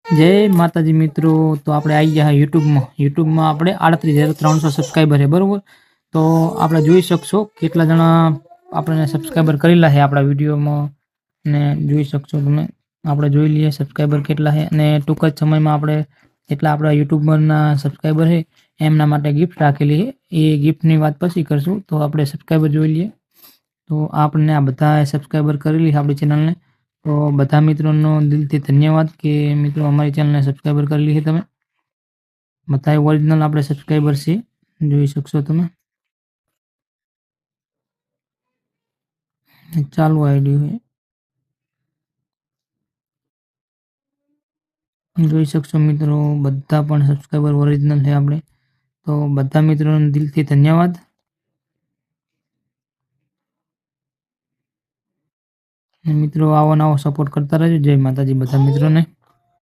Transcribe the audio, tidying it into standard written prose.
જય માતાજી મિત્રો. તો આપણે આવી ગયા યુટ્યુબમાં આપણે 38,300 સબસ્ક્રાઈબર છે, બરાબર. તો આપણે જોઈ શકશો કેટલા જણા આપણે સબસ્ક્રાઈબર કરેલા છે આપણા વિડીયોમાં, ને જોઈ શકશો તમે. આપણે જોઈ લઈએ સબસ્ક્રાઈબર કેટલા છે, અને ટૂંક જ સમયમાં આપણે જેટલા આપણા યુટ્યુબરના સબસ્ક્રાઈબર છે એમના માટે ગિફ્ટ રાખેલી છે. એ ગિફ્ટની વાત પછી કરશું. તો આપણે સબસ્ક્રાઈબર જોઈ લઈએ. તો આપણને આ બધા સબસ્ક્રાઈબર કરેલી છે આપણી ચેનલને. તો બધા મિત્રોનો દિલથી ધન્યવાદ કે મિત્રો અમારી ચેનલને સબસ્ક્રાઈબર કરેલી છે તમે. બધા ઓરિજિનલ આપણે સબસ્ક્રાઈબર છે, જોઈ શકશો તમે. ચાલુ આઈડી જોઈ શકશો મિત્રો, બધા પણ સબસ્ક્રાઈબર ઓરિજિનલ છે આપણે. તો બધા મિત્રોને દિલથી ધન્યવાદ. મિત્રો આવો નવો સપોર્ટ કરતા રહેજો. જય માતાજી બધા મિત્રોને.